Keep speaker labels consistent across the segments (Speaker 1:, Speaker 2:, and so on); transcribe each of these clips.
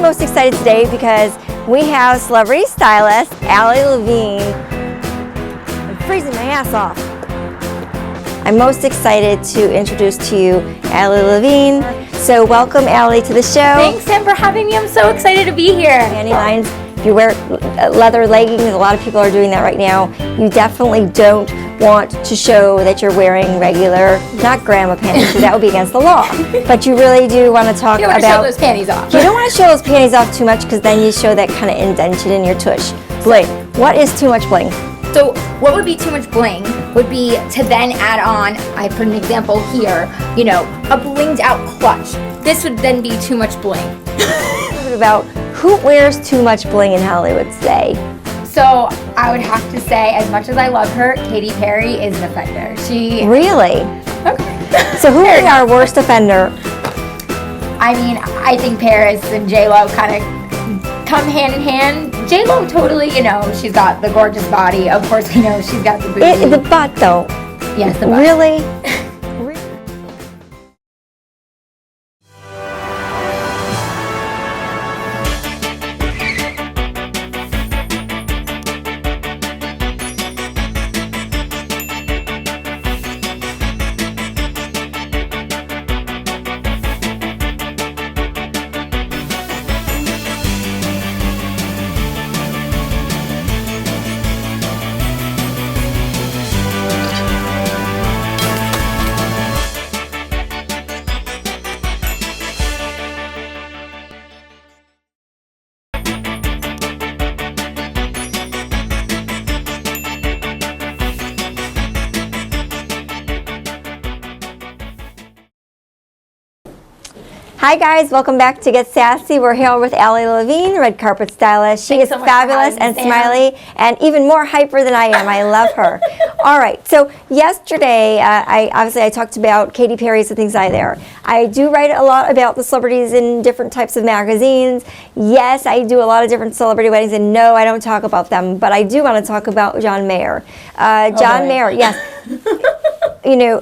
Speaker 1: most excited today because we have celebrity stylist Ali Levine. I'm freezing my ass off. I'm most excited to introduce to you Ali Levine. So welcome, Ali, to the show.
Speaker 2: Thanks, Sam, for having me. I'm so excited to be here.
Speaker 1: Panty lines. If you wear leather leggings, a lot of people are doing that right now. You definitely don't want to show that you're wearing regular, not grandma panties, because that would be against the law. But you really do want to talk
Speaker 2: You don't want
Speaker 1: about.
Speaker 2: to show those panties off.
Speaker 1: You don't want to show those panties off too much because then you show that kind of indention in your tush. Bling. What is too much bling?
Speaker 2: So what would be too much bling would be to then add on, I put an example here, you know, a blinged out clutch. This would then be too much bling.
Speaker 1: About who wears too much bling in Hollywood today?
Speaker 2: So I would have to say, as much as I love her, Katy Perry is an offender. She
Speaker 1: Really?
Speaker 2: Okay.
Speaker 1: So who is our worst offender?
Speaker 2: I mean, I think Paris and J-Lo kind of come hand in hand. J-Lo totally, you know, she's got the gorgeous body. Of course, we know she's got the booty.
Speaker 1: The butt, though.
Speaker 2: Yes, the butt.
Speaker 1: Really? Hi guys, welcome back to Get Sassy. We're here with Ali Levine, red carpet stylist. She is
Speaker 2: Thanks so much
Speaker 1: fabulous
Speaker 2: for having
Speaker 1: and
Speaker 2: me, Sam.
Speaker 1: smiley and even more hyper than I am. I love her. All right, so yesterday, I talked about Katy Perry's The Things I There. I do write a lot about the celebrities in different types of magazines. Yes, I do a lot of different celebrity weddings, and no, I don't talk about them, but I do want to talk about John Mayer. John Mayer, yes. You know,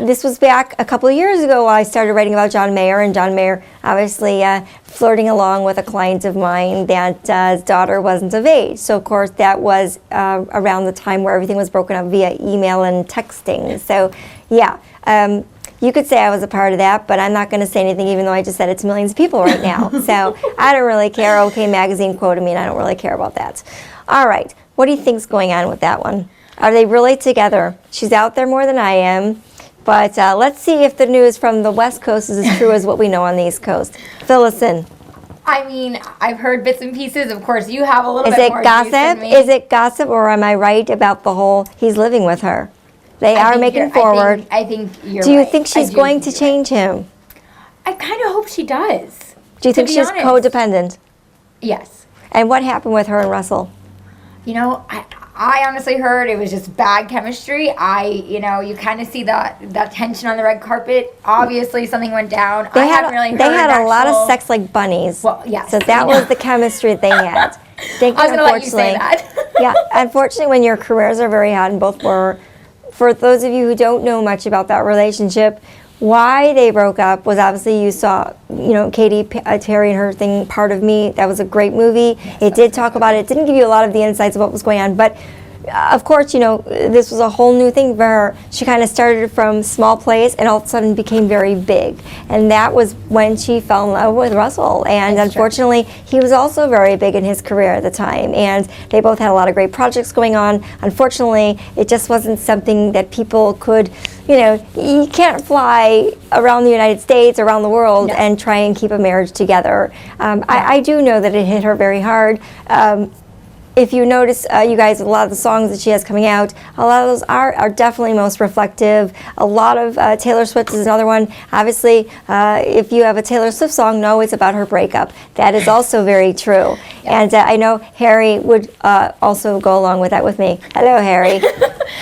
Speaker 1: this was back a couple of years ago while I started writing about John Mayer, and John Mayer obviously flirting along with a client of mine that his daughter wasn't of age. So, of course, that was around the time where everything was broken up via email and texting. So, yeah, you could say I was a part of that, but I'm not going to say anything even though I just said it to millions of people right now. So, I don't really care. OK Magazine quoted me, and I don't really care about that. All right, what do you think's going on with that one? Are they really together? She's out there more than I am, but let's see if the news from the West Coast is as true as what we know on the East Coast. Fill us in.
Speaker 2: I mean, I've heard bits and pieces. Of course, you have a little
Speaker 1: Is
Speaker 2: bit
Speaker 1: it
Speaker 2: more
Speaker 1: gossip?
Speaker 2: juice than me.
Speaker 1: Is it gossip, or am I right about the whole he's living with her? They are making forward.
Speaker 2: I think you're
Speaker 1: Do you
Speaker 2: right.
Speaker 1: think she's going to change him?
Speaker 2: I kind of hope she does.
Speaker 1: Do you think
Speaker 2: be
Speaker 1: she's
Speaker 2: honest.
Speaker 1: codependent?
Speaker 2: Yes.
Speaker 1: And what happened with her and Russell?
Speaker 2: You know, I honestly heard it was just bad chemistry. You know, you kind of see that tension on the red carpet. Obviously, something went down.
Speaker 1: They
Speaker 2: I
Speaker 1: had
Speaker 2: haven't really heard
Speaker 1: they had a lot of
Speaker 2: actual-
Speaker 1: sex like bunnies.
Speaker 2: Well, yes,
Speaker 1: So that was the chemistry they had.
Speaker 2: I was going to let you say that.
Speaker 1: Yeah, unfortunately, when your careers are very hot and both were, for those of you who don't know much about that relationship, why they broke up was obviously you saw, you know, Katy Perry and her thing, Part of Me. That was a great movie. It did talk about it. It didn't give you a lot of the insights of what was going on, but of course, you know, this was a whole new thing for her. She kind of started from small place and all of a sudden became very big. And that was when she fell in love with Russell. And
Speaker 2: That's
Speaker 1: unfortunately, he was also very big in his career at the time. And they both had a lot of great projects going on. Unfortunately, it just wasn't something that people could, you know, you can't fly around the United States, around the world,
Speaker 2: No.
Speaker 1: and try and keep a marriage together. I do know that it hit her very hard. If you notice, you guys, a lot of the songs that she has coming out, a lot of those are definitely most reflective. A lot of Taylor Swift is another one. Obviously, if you have a Taylor Swift song, no, it's about her breakup. That is also very true.
Speaker 2: Yeah.
Speaker 1: And I know Harry would also go along with that with me. Hello, Harry.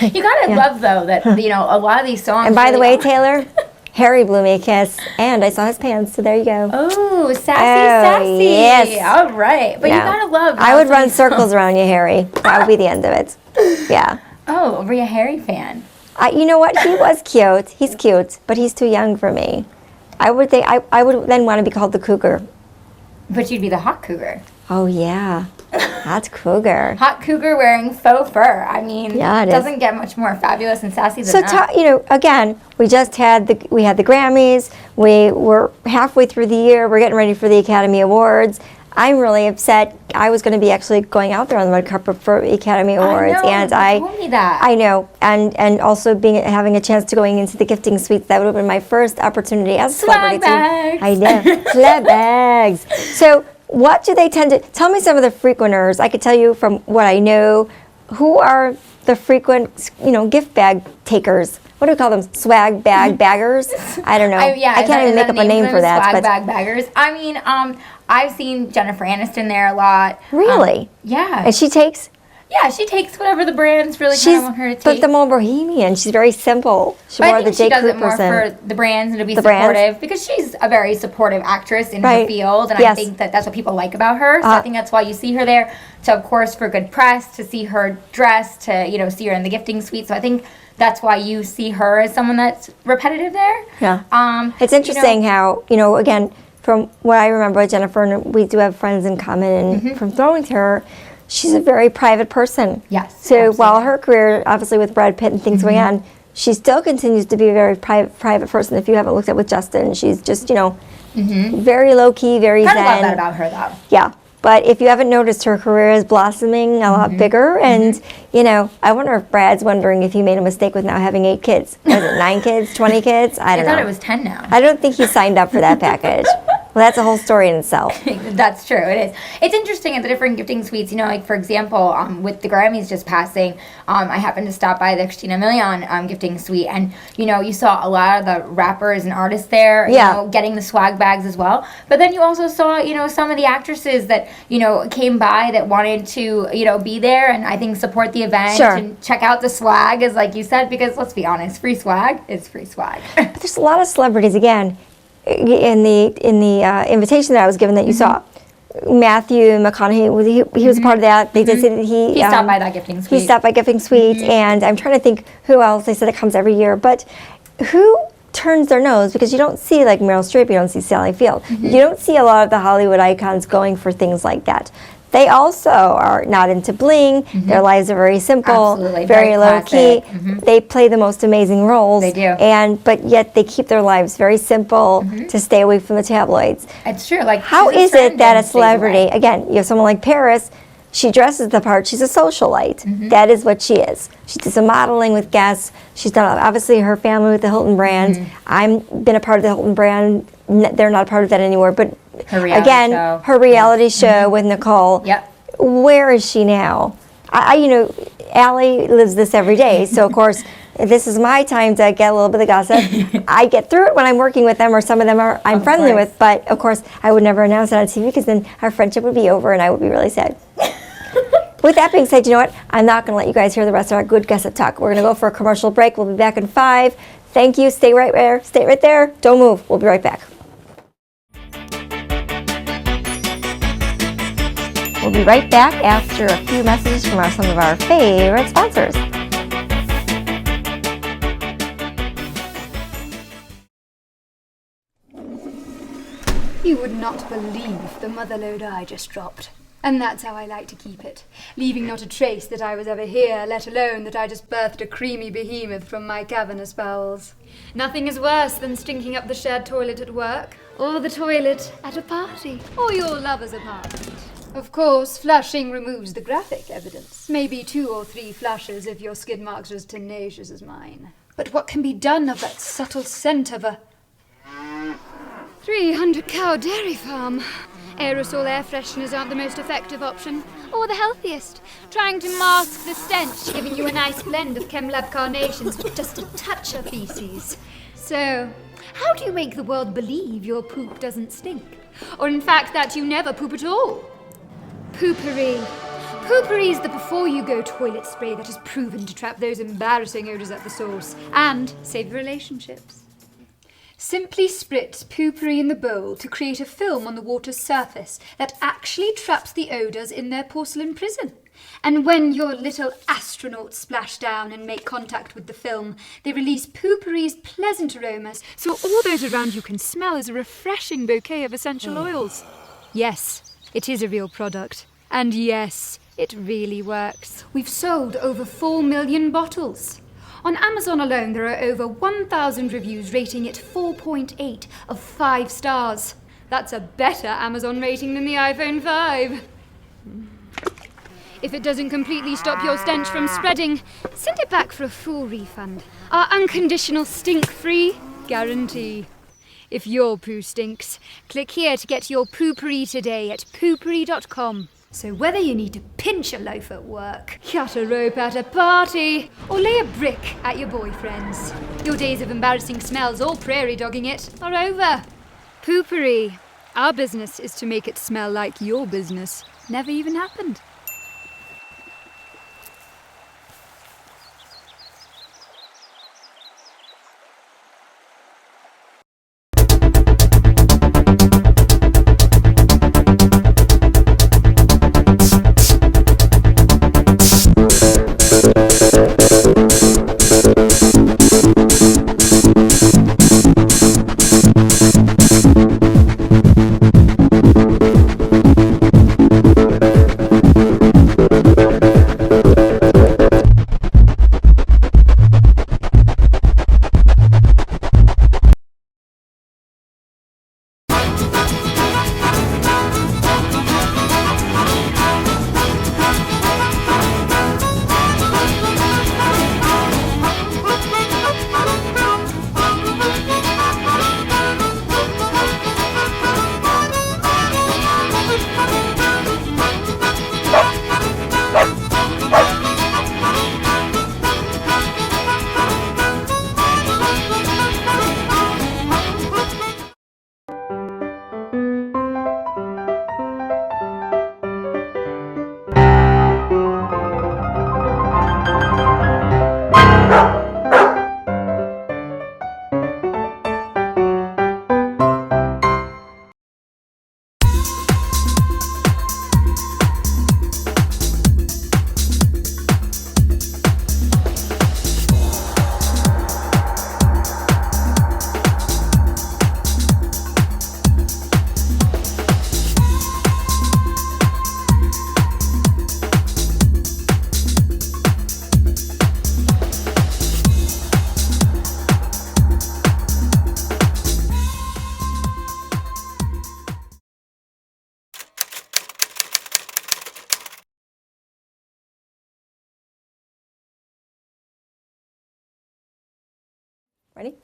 Speaker 2: You gotta love though that you know a lot of these songs.
Speaker 1: And by the
Speaker 2: really
Speaker 1: way, Taylor, Harry blew me a kiss, and I saw his pants, so there you go.
Speaker 2: Oh, sassy.
Speaker 1: Yes.
Speaker 2: All right, but
Speaker 1: Yeah.
Speaker 2: you gotta love.
Speaker 1: I would
Speaker 2: those
Speaker 1: run
Speaker 2: songs.
Speaker 1: circles around you, Harry. That would be the end of it. Yeah.
Speaker 2: Oh, were you a Harry fan?
Speaker 1: You know what? He was cute. He's cute, but he's too young for me. I would think I would then want to be called the cougar.
Speaker 2: But you'd be the hot cougar.
Speaker 1: Oh, yeah. Hot cougar.
Speaker 2: Hot cougar wearing faux fur. I mean,
Speaker 1: Yeah, it
Speaker 2: it doesn't get much more fabulous and sassy than
Speaker 1: So,
Speaker 2: that.
Speaker 1: again, we had the Grammys. We were halfway through the year. We're getting ready for the Academy Awards. I'm really upset. I was going to be actually going out there on the red carpet for Academy Awards,
Speaker 2: and
Speaker 1: I
Speaker 2: told me that.
Speaker 1: I know, and also having a chance to going into the gifting suites. That would have been my first opportunity as a celebrity.
Speaker 2: Swag bags.
Speaker 1: I know, swag bags. So, what do they tend to tell me? Some of the frequenters. I could tell you from what I know. Who are the frequent, gift bag takers? What do we call them? Swag bag baggers? I don't know. I can't even make up a name for that.
Speaker 2: Swag bag baggers. I mean, I've seen Jennifer Aniston there a lot.
Speaker 1: Really?
Speaker 2: Yeah.
Speaker 1: And she takes?
Speaker 2: Yeah, she takes whatever the brands really kind of want her to take.
Speaker 1: But the more bohemian. She's very simple. She's
Speaker 2: But
Speaker 1: more
Speaker 2: I think
Speaker 1: the J.
Speaker 2: she does it
Speaker 1: Crew
Speaker 2: more
Speaker 1: person.
Speaker 2: for the brands and to be
Speaker 1: The
Speaker 2: supportive
Speaker 1: brands?
Speaker 2: because she's a very supportive actress in her
Speaker 1: Right.
Speaker 2: field, and
Speaker 1: Yes.
Speaker 2: I think that's what people like about her. So I think that's why you see her there. So of course for good press, to see her dressed, to see her in the gifting suite. So I think that's why you see her as someone that's repetitive there.
Speaker 1: Yeah. It's interesting how, again, from what I remember with Jennifer, and we do have friends in common, and from throwing to her, she's a very private person.
Speaker 2: Yes,
Speaker 1: So
Speaker 2: absolutely.
Speaker 1: while her career, obviously with Brad Pitt and things going on, she still continues to be a very private person. If you haven't looked at with Justin, she's just, very low key, very
Speaker 2: Kind
Speaker 1: zen.
Speaker 2: of love that about her though.
Speaker 1: Yeah. But if you haven't noticed, her career is blossoming a lot bigger. And, I wonder if Brad's wondering if he made a mistake with now having 8 kids. Was it 9 kids, 20 kids? I don't know.
Speaker 2: I thought it was 10 now.
Speaker 1: I don't think he signed up for that package. Well, that's a whole story in itself.
Speaker 2: That's true. It is. It's interesting at the different gifting suites. Like for example, with the Grammys just passing, I happened to stop by the Christina Milian gifting suite, and you saw a lot of the rappers and artists there. Getting the swag bags as well. But then you also saw some of the actresses that came by that wanted to be there and I think support the event
Speaker 1: Sure.
Speaker 2: and check out the swag, as like you said, because let's be honest, free swag is free swag.
Speaker 1: But there's a lot of celebrities, again, in the invitation that I was given that you saw. Matthew McConaughey, he was a part of that. They did say that he
Speaker 2: stopped by that gifting suite.
Speaker 1: He stopped by gifting suite, and I'm trying to think who else. They said it comes every year, but who turns their nose, because you don't see like Meryl Streep, you don't see Sally Field, you don't see a lot of the Hollywood icons going for things like that. They also are not into bling. Their lives are very simple,
Speaker 2: Absolutely.
Speaker 1: very low key.
Speaker 2: classic.
Speaker 1: They play the most amazing roles.
Speaker 2: They do.
Speaker 1: But yet they keep their lives very simple to stay away from the tabloids.
Speaker 2: It's true. Like,
Speaker 1: How
Speaker 2: she's
Speaker 1: is
Speaker 2: trend
Speaker 1: it that a
Speaker 2: and stays away.
Speaker 1: celebrity, again, you have someone like Paris, she dresses the part, she's a socialite. That is what she is. She did some modeling with Guess. She's done, obviously, her family with the Hilton brand. I've been a part of the Hilton brand. They're not a part of that anymore. But
Speaker 2: Her reality
Speaker 1: again,
Speaker 2: show.
Speaker 1: her reality show with Nicole.
Speaker 2: Yep.
Speaker 1: Where is she now? Ali lives this every day. So, of course, this is my time to get a little bit of gossip. I get through it when I'm working with them, or some of them I'm friendly
Speaker 2: course.
Speaker 1: with. But, of course, I would never announce it on TV because then our friendship would be over and I would be really sad. With that being said, you know what? I'm not going to let you guys hear the rest of our good gossip talk. We're going to go for a commercial break. We'll be back in 5. Thank you. Stay right there. Stay right there. Don't move. We'll be right back. We'll be right back after a few messages from some of our favorite sponsors.
Speaker 3: You would not believe the mother load I just dropped. And that's how I like to keep it, leaving not a trace that I was ever here, let alone that I just birthed a creamy behemoth from my cavernous bowels. Nothing is worse than stinking up the shared toilet at work, or the toilet at a party, or your lover's apartment. Of course, flushing removes the graphic evidence. Maybe 2 or 3 flushes if your skid marks are as tenacious as mine. But what can be done of that subtle scent of a 300-cow dairy farm? Aerosol air fresheners aren't the most effective option, or the healthiest. Trying to mask the stench, giving you a nice blend of ChemLab carnations with just a touch of feces. So, how do you make the world believe your poop doesn't stink? Or in fact that you never poop at all? Poopery. Poopery is the before-you-go toilet spray that is proven to trap those embarrassing odours at the source and save relationships. Simply spritz poopery in the bowl to create a film on the water's surface that actually traps the odours in their porcelain prison. And when your little astronauts splash down and make contact with the film, they release poopery's pleasant aromas, so all those around you can smell as a refreshing bouquet of essential oils. Yes, it is a real product. And yes, it really works. We've sold over 4 million bottles. On Amazon alone, there are over 1,000 reviews rating it 4.8 of 5 stars. That's a better Amazon rating than the iPhone 5. If it doesn't completely stop your stench from spreading, send it back for a full refund. Our unconditional stink-free guarantee. If your poo stinks, click here to get your poopery today at poopery.com. So whether you need to pinch a loaf at work, cut a rope at a party, or lay a brick at your boyfriend's, your days of embarrassing smells or prairie dogging it are over. Poopery. Our business is to make it smell like your business never even happened.
Speaker 1: Ready?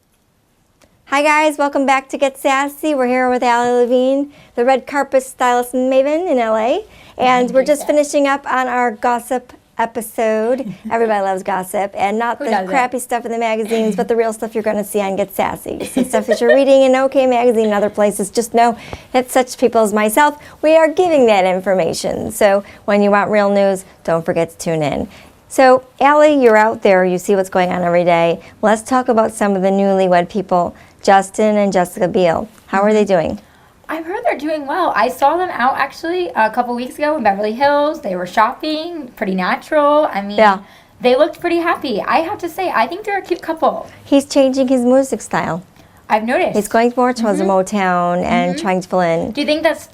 Speaker 1: Hi guys, welcome back to Get Sassy. We're here with Ali Levine, the red carpet stylist maven in LA. And we're just finishing up on our gossip episode. Everybody loves gossip, and not the crappy stuff in the magazines, but the real stuff you're going to see on Get Sassy. You see stuff that you're reading in OK Magazine and other places. Just know that such people as myself, we are giving that information. So when you want real news, don't forget to tune in. So, Ali, you're out there, you see what's going on every day. Let's talk about some of the newlywed people, Justin and Jessica Biel. How are they doing?
Speaker 2: I've heard they're doing well. I saw them out actually a couple weeks ago in Beverly Hills. They were shopping, pretty natural. I mean, they looked pretty happy. I have to say, I think they're a cute couple.
Speaker 1: He's changing his music style.
Speaker 2: I've noticed.
Speaker 1: He's going more towards the Motown and trying to fill in.
Speaker 2: Do you think that's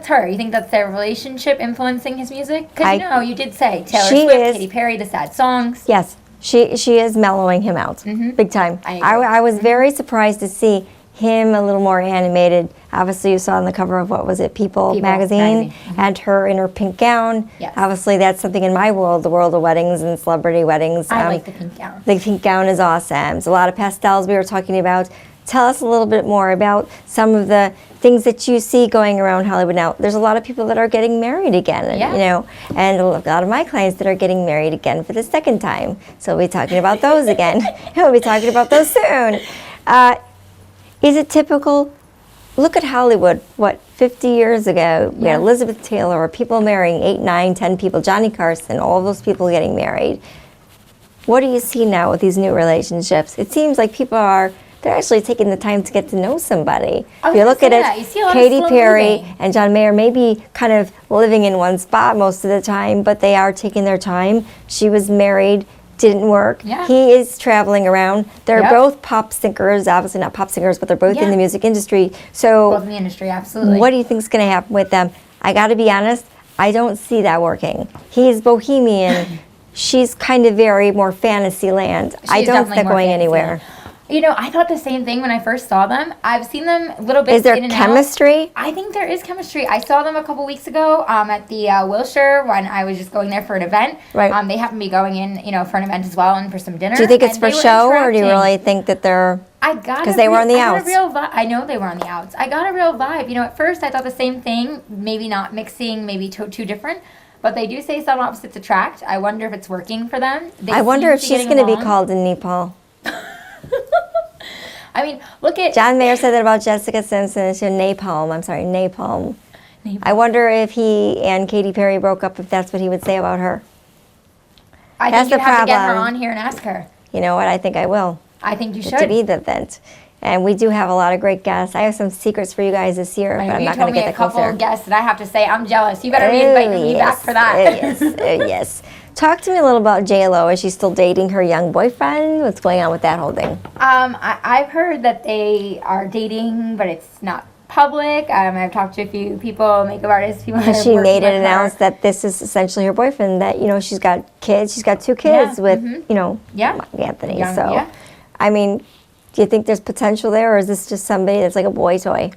Speaker 2: her? You think that's their relationship influencing his music? Because you did say Taylor Swift, Katy Perry, the sad songs.
Speaker 1: Yes, she is mellowing him out big time. I was very surprised to see him a little more animated. Obviously, you saw on the cover of, what was it, People magazine. And her in her pink gown.
Speaker 2: Yes.
Speaker 1: Obviously, that's something in my world, the world of weddings and celebrity weddings.
Speaker 2: I like the pink gown.
Speaker 1: The pink gown is awesome. It's a lot of pastels we were talking about. Tell us a little bit more about some of the things that you see going around Hollywood now. There's a lot of people that are getting married again, you know, and a lot of my clients that are getting married again for the second time. So we'll be talking about those again. We'll be talking about those soon. Is it typical? Look at Hollywood, 50 years ago, we had Elizabeth Taylor, or people marrying 8, 9, 10 people, Johnny Carson, all those people getting married. What do you see now with these new relationships? It seems like people they're actually taking the time to get to know somebody. If you look at it, Katy Perry and John Mayer may be kind of living in one spot most of the time, but they are taking their time. She was married didn't work.
Speaker 2: Yeah.
Speaker 1: He is traveling around. They're
Speaker 2: Yep.
Speaker 1: both pop singers, obviously not pop singers, but they're both in
Speaker 2: Yeah.
Speaker 1: the music industry. So
Speaker 2: Both in the industry, absolutely.
Speaker 1: what do you think is going to happen with them? I got to be honest, I don't see that working. He's bohemian. She's kind of very more fantasy land. I
Speaker 2: She's
Speaker 1: don't see
Speaker 2: definitely
Speaker 1: that
Speaker 2: more
Speaker 1: going
Speaker 2: fancy.
Speaker 1: anywhere.
Speaker 2: You know, I thought the same thing when I first saw them. I've seen them a little bit.
Speaker 1: Is there
Speaker 2: in and
Speaker 1: chemistry?
Speaker 2: Out. I think there is chemistry. I saw them a couple weeks ago at the Wilshire when I was just going there for an event.
Speaker 1: Right.
Speaker 2: They happened to be going in, for an event as well and for some dinner.
Speaker 1: Do you think it's
Speaker 2: and
Speaker 1: for
Speaker 2: they were
Speaker 1: show, or do you
Speaker 2: interacting.
Speaker 1: really think that they're...
Speaker 2: I got
Speaker 1: 'Cause they were on the
Speaker 2: I got
Speaker 1: outs.
Speaker 2: a real I know they were on the outs. I got a real vibe. At first I thought the same thing, maybe not mixing, maybe too different. But they do say some opposites attract. I wonder if it's working for them.
Speaker 1: I wonder if she's going to be called in Nepal.
Speaker 2: I mean, look at
Speaker 1: John Mayer said that about Jessica Simpson. She napalm. I'm sorry, napalm. I wonder if he and Katy Perry broke up, if that's what he would say about her.
Speaker 2: I
Speaker 1: That's
Speaker 2: think you
Speaker 1: the
Speaker 2: have to get her
Speaker 1: problem.
Speaker 2: on here and ask her.
Speaker 1: You know what? I think I will.
Speaker 2: I think you
Speaker 1: To
Speaker 2: should.
Speaker 1: be the event. And we do have a lot of great guests. I have some secrets for you guys this year, but I'm
Speaker 2: You
Speaker 1: not going
Speaker 2: told
Speaker 1: to
Speaker 2: me
Speaker 1: get
Speaker 2: a
Speaker 1: that close
Speaker 2: couple
Speaker 1: there.
Speaker 2: of guests that I have to say I'm jealous. You better be inviting me back for that.
Speaker 1: yes, yes. Talk to me a little about J-Lo. Is she still dating her young boyfriend? What's going on with that whole thing?
Speaker 2: I've heard that they are dating, but it's not public. I've talked to a few people, makeup artists, people that
Speaker 1: Has
Speaker 2: have
Speaker 1: she
Speaker 2: worked
Speaker 1: made it
Speaker 2: with her.
Speaker 1: announced that this is essentially her boyfriend, that, she's got kids. She's got 2 kids
Speaker 2: Yeah,
Speaker 1: with,
Speaker 2: Yeah.
Speaker 1: Mark Anthony.
Speaker 2: Young,
Speaker 1: so,
Speaker 2: yeah.
Speaker 1: I mean, do you think there's potential there, or is this just somebody that's like a boy toy?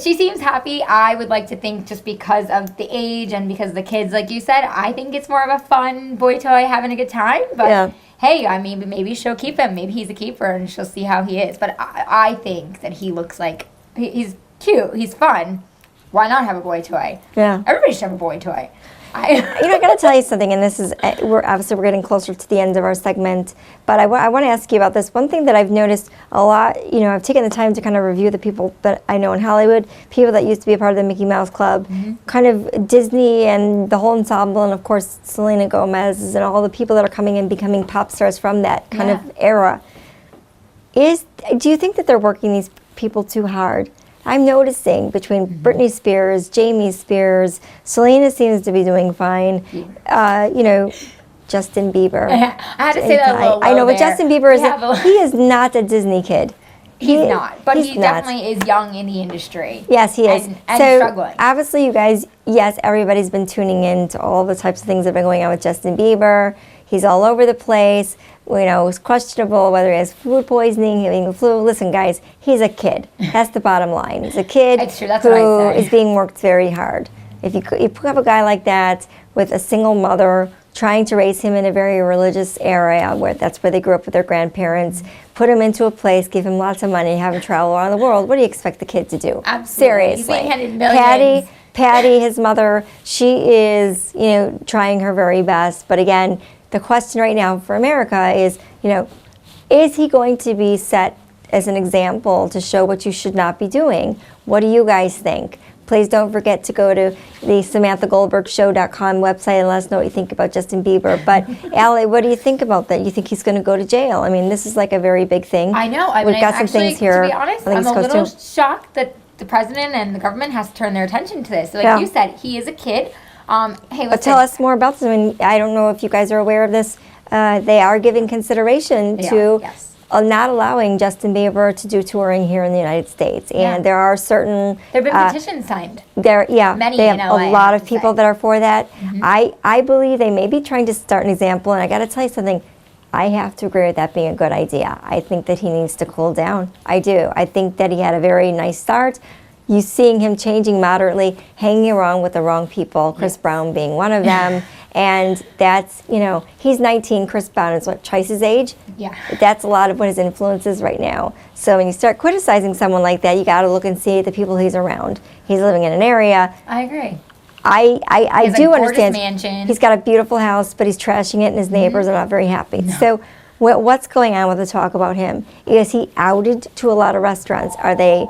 Speaker 2: She seems happy. I would like to think just because of the age and because of the kids, like you said, I think it's more of a fun boy toy having a good time. But
Speaker 1: Yeah.
Speaker 2: hey, I mean, maybe she'll keep him. Maybe he's a keeper and she'll see how he is. But I think that he looks like he's cute. He's fun. Why not have a boy toy?
Speaker 1: Yeah.
Speaker 2: Everybody should have a boy toy.
Speaker 1: I got to tell you something, and this is, we're getting closer to the end of our segment, but I want to ask you about this. One thing that I've noticed a lot, I've taken the time to kind of review the people that I know in Hollywood, people that used to be a part of the Mickey Mouse Club, kind of Disney and the whole ensemble, and of course Selena Gomez and all the people that are coming and becoming pop stars from that kind of era. Do you think that they're working these people too hard? I'm noticing between Britney Spears, Jamie Spears, Selena seems to be doing fine. Justin Bieber.
Speaker 2: I had to say that a little
Speaker 1: I know,
Speaker 2: low
Speaker 1: but
Speaker 2: there.
Speaker 1: Justin Bieber
Speaker 2: We
Speaker 1: he is not a Disney kid.
Speaker 2: He's not, but
Speaker 1: he's
Speaker 2: he
Speaker 1: not.
Speaker 2: definitely is young in the industry.
Speaker 1: Yes, he is.
Speaker 2: And
Speaker 1: so
Speaker 2: struggling.
Speaker 1: obviously, you guys, yes, everybody's been tuning in to all the types of things that have been going on with Justin Bieber. He's all over the place. It's questionable whether he has food poisoning, having the flu. Listen, guys, he's a kid. That's the bottom line. He's a kid
Speaker 2: It's true. That's what I
Speaker 1: who
Speaker 2: say.
Speaker 1: is being worked very hard. If you have a guy like that with a single mother trying to raise him in a very religious area, that's where they grew up with their grandparents, put him into a place, give him lots of money, have him travel around the world, what do you expect the kid to do?
Speaker 2: Absolutely.
Speaker 1: Seriously.
Speaker 2: He's being handed millions.
Speaker 1: Patty, his mother, she is, trying her very best. But again, the question right now for America is, is he going to be set as an example to show what you should not be doing? What do you guys think? Please don't forget to go to the SamanthaGoldbergShow.com website and let us know what you think about Justin Bieber. But, Ali, what do you think about that? You think he's going to go to jail? I mean, this is like a very big thing.
Speaker 2: I know.
Speaker 1: We've got some
Speaker 2: actually,
Speaker 1: things here.
Speaker 2: to be honest,
Speaker 1: on the
Speaker 2: I'm
Speaker 1: East
Speaker 2: a
Speaker 1: Coast,
Speaker 2: little
Speaker 1: too.
Speaker 2: shocked that the president and the government has to turn their attention to this. Like
Speaker 1: Yeah.
Speaker 2: you said, he is a kid. Hey, listen.
Speaker 1: But tell us more about this. I mean, I don't know if you guys are aware of this. They are giving consideration
Speaker 2: They
Speaker 1: to
Speaker 2: are, yes.
Speaker 1: not allowing Justin Bieber to do touring here in the United States. And
Speaker 2: Yeah.
Speaker 1: there are certain...
Speaker 2: There have been petitions signed.
Speaker 1: they
Speaker 2: Many
Speaker 1: have
Speaker 2: in LA,
Speaker 1: a lot
Speaker 2: I
Speaker 1: of
Speaker 2: have to
Speaker 1: people
Speaker 2: say.
Speaker 1: that are for that. I believe they may be trying to start an example, and I got to tell you something. I have to agree with that being a good idea. I think that he needs to cool down. I do. I think that he had a very nice start. You seeing him changing moderately, hanging around with the wrong people, Chris Brown being one of them. And that's, he's 19, Chris Brown is what, twice his age?
Speaker 2: Yeah.
Speaker 1: That's a lot of what his influence is right now. So when you start criticizing someone like that, you got to look and see the people he's around. He's living in an area.
Speaker 2: I agree.
Speaker 1: I
Speaker 2: has a
Speaker 1: do
Speaker 2: gorgeous
Speaker 1: understand.
Speaker 2: mansion.
Speaker 1: He's got a beautiful house, but he's trashing it, and his neighbors are not very happy. So what's going on with the talk about him? Is he outed to a lot of restaurants? Are they,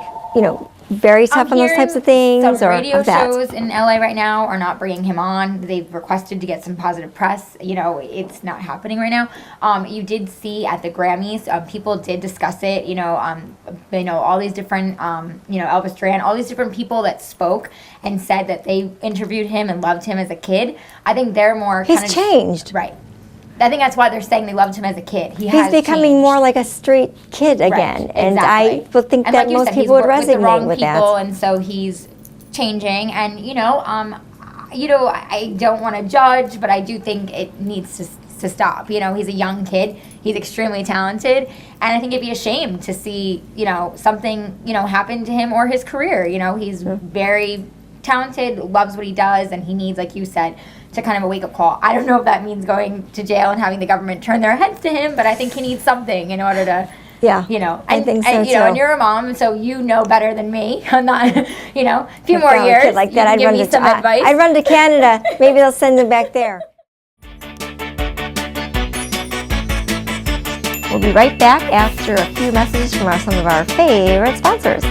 Speaker 1: very tough on those types of things?
Speaker 2: Some
Speaker 1: or
Speaker 2: radio
Speaker 1: of that?
Speaker 2: shows in LA right now are not bringing him on. They've requested to get some positive press. It's not happening right now. You did see at the Grammys, people did discuss it. All these different, Elvis Duran, all these different people that spoke and said that they interviewed him and loved him as a kid. I think they're more.
Speaker 1: He's changed.
Speaker 2: Right. I think that's why they're saying they loved him as a kid. He's
Speaker 1: becoming
Speaker 2: changed.
Speaker 1: more like a straight kid again,
Speaker 2: Right,
Speaker 1: and
Speaker 2: exactly.
Speaker 1: I would think
Speaker 2: And
Speaker 1: that
Speaker 2: like you
Speaker 1: most
Speaker 2: said, he's
Speaker 1: people would
Speaker 2: worked with the wrong
Speaker 1: resonate with
Speaker 2: people,
Speaker 1: that.
Speaker 2: and so he's changing. And I don't want to judge, but I do think it needs to stop. He's a young kid. He's extremely talented, and I think it'd be a shame to see something happen to him or his career. He's very talented, loves what he does, and he needs, like you said, to kind of a wake-up call. I don't know if that means going to jail and having the government turn their heads to him, but I think he needs something in order to,
Speaker 1: I think so too.
Speaker 2: And you're a mom, so you know better than me. I'm not, a few more
Speaker 1: No, a
Speaker 2: years,
Speaker 1: kid like that,
Speaker 2: you can give me some advice.
Speaker 1: I'd run to Canada. Maybe they'll send him back there. We'll be right back after a few messages from some of our favorite sponsors.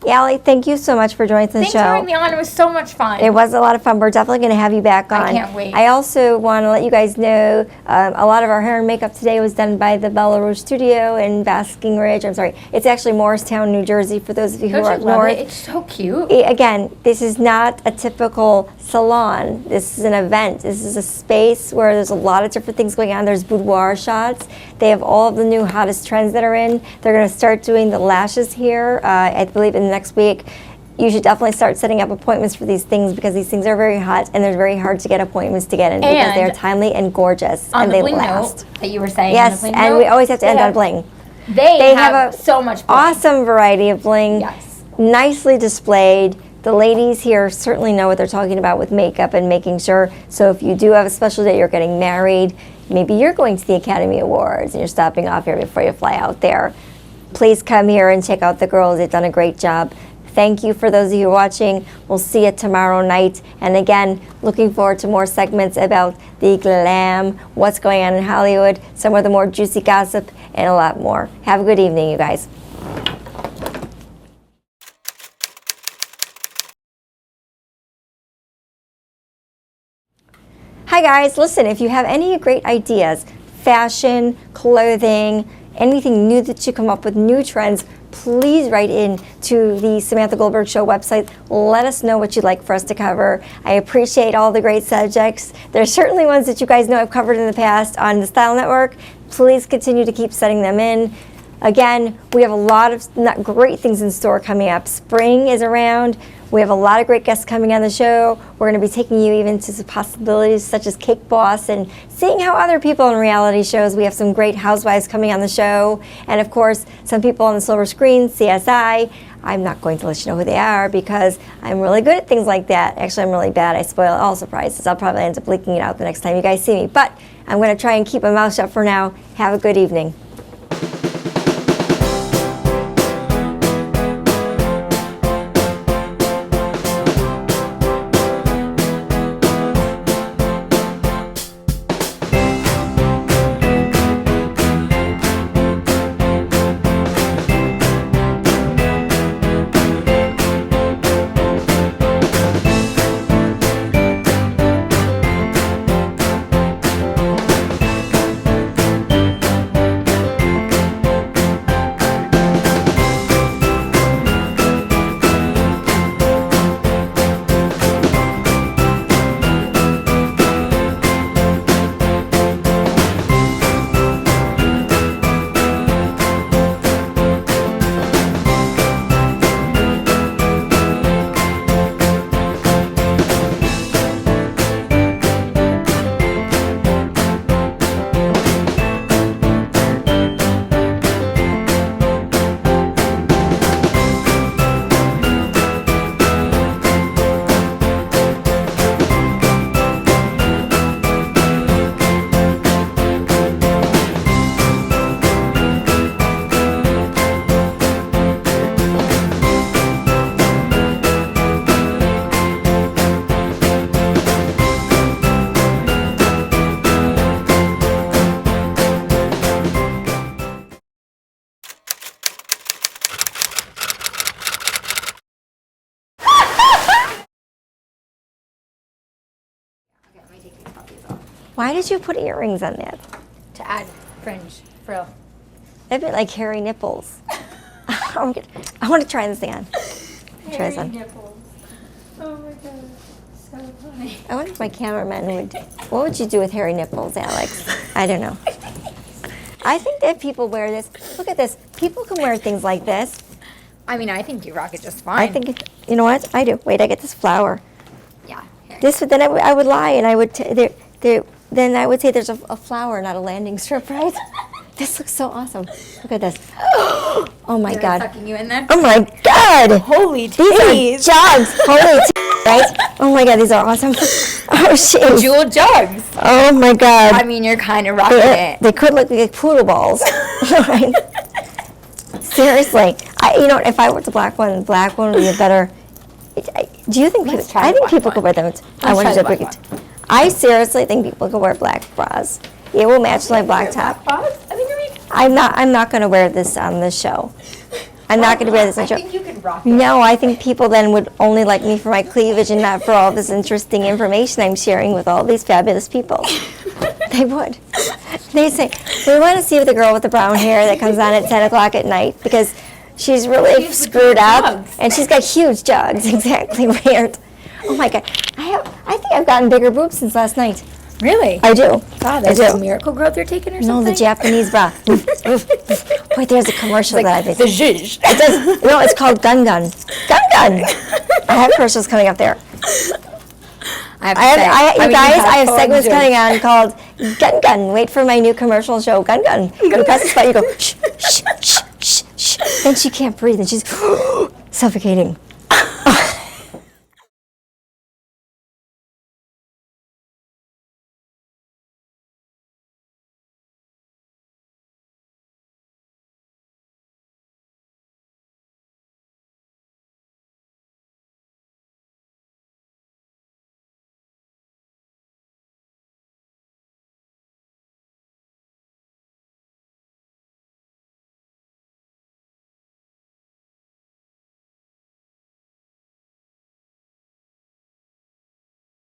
Speaker 1: Ali, thank you so much for joining the
Speaker 2: Thanks
Speaker 1: show.
Speaker 2: for having me on. It was so much fun.
Speaker 1: It was a lot of fun. We're definitely going to have you back on.
Speaker 2: I can't wait.
Speaker 1: I also want to let you guys know a lot of our hair and makeup today was done by the Bella Rouge Studio in Basking Ridge. I'm sorry. It's actually Morristown, New Jersey, for those of you who are up north.
Speaker 2: It's so cute.
Speaker 1: Again, this is not a typical salon. This is an event. This is a space where there's a lot of different things going on. There's boudoir shots. They have all of the new hottest trends that are in. They're going to start doing the lashes here, I believe, in the next week. You should definitely start setting up appointments for these things because these things are very hot and they're very hard to get appointments to get in because they're timely and gorgeous and they last.
Speaker 2: Note that you were saying.
Speaker 1: Yes,
Speaker 2: on the bling
Speaker 1: and
Speaker 2: note,
Speaker 1: we always have to end on bling.
Speaker 2: They have so much bling.
Speaker 1: Awesome variety of bling.
Speaker 2: Yes.
Speaker 1: Nicely displayed. The ladies here certainly know what they're talking about with makeup and making sure. So if you do have a special day, you're getting married, maybe you're going to the Academy Awards and you're stopping off here before you fly out there, please come here and check out the girls. They've done a great job. Thank you for those of you watching. We'll see you tomorrow night. And again, looking forward to more segments about the glam, what's going on in Hollywood, some of the more juicy gossip, and a lot more. Have a good evening, you guys. Hi guys, listen, if you have any great ideas, fashion, clothing, anything new that you come up with, new trends, please write in to the Samantha Goldberg Show website. Let us know what you'd like for us to cover. I appreciate all the great subjects. There's certainly ones that you guys know I've covered in the past on the Style Network. Please continue to keep sending them in. Again, we have a lot of great things in store coming up. Spring is around. We have a lot of great guests coming on the show. We're going to be taking you even to some possibilities such as Cake Boss and seeing how other people in reality shows. We have some great housewives coming on the show. And of course, some people on the silver screen, CSI. I'm not going to let you know who they are because I'm really good at things like that. Actually, I'm really bad. I spoil all surprises. I'll probably end up leaking it out the next time you guys see me. But I'm going to try and keep my mouth shut for now. Have a good evening. Why did you put earrings on that?
Speaker 2: To add fringe, frill.
Speaker 1: That'd be like hairy nipples. I want to try this on. Try this on.
Speaker 2: Nipples. Oh my god. So funny.
Speaker 1: I wonder if my cameraman would. What would you do with hairy nipples, Alex? I don't know. I think that people wear this. Look at this. People can wear things like this.
Speaker 2: I mean, I think you rock it just fine.
Speaker 1: I think, you know what? I do. Wait, I get this flower.
Speaker 2: Yeah. Here.
Speaker 1: This, then I would lie and I would, then I would say there's a flower, not a landing strip, right? This looks so awesome. Look at this. Oh my God.
Speaker 2: Sucking you in there?
Speaker 1: Oh my God.
Speaker 2: Holy
Speaker 1: These are jugs. Holy right? Oh my God, these are awesome. Oh shit.
Speaker 2: Jewel jugs.
Speaker 1: Oh my God.
Speaker 2: I mean, you're kind of rocking it.
Speaker 1: They could look like poodle balls. Right? Seriously. If I were the black one would be a better. Do you think
Speaker 2: Let's
Speaker 1: people?
Speaker 2: try
Speaker 1: I
Speaker 2: the
Speaker 1: think
Speaker 2: black
Speaker 1: people
Speaker 2: one.
Speaker 1: could wear them. I
Speaker 2: Let's
Speaker 1: wanted
Speaker 2: try
Speaker 1: to
Speaker 2: the
Speaker 1: bring
Speaker 2: black
Speaker 1: it. I seriously think people could wear black bras. It will match my black top.
Speaker 2: I think you're
Speaker 1: I'm not going to wear this on the show. I'm not going to wear this on
Speaker 2: I
Speaker 1: the show.
Speaker 2: think you could rock it.
Speaker 1: No, I think people then would only like me for my cleavage and not for all this interesting information I'm sharing with all these fabulous people. They would. They say, we want to see the girl with the brown hair that comes on at 10 o'clock at night because she's really
Speaker 2: She's with
Speaker 1: screwed
Speaker 2: the
Speaker 1: up
Speaker 2: jugs.
Speaker 1: and she's got huge jugs. Exactly, weird. Oh my God. I think I've gotten bigger boobs since last night.
Speaker 2: Really?
Speaker 1: I do.
Speaker 2: God,
Speaker 1: I
Speaker 2: there's
Speaker 1: do.
Speaker 2: a miracle growth you're taking or
Speaker 1: No,
Speaker 2: something?
Speaker 1: the Japanese bra. Wait, there's a commercial that I think.
Speaker 2: The zhuzh.
Speaker 1: It does. No, it's called Gun Gun. Gun Gun. I have commercials coming up there.
Speaker 2: I
Speaker 1: I have segments coming on called Gun Gun. Wait for my new commercial show, Gun Gun. You press the button, you go shh, shh, shh, shh, shh. Then she can't breathe, and she's suffocating.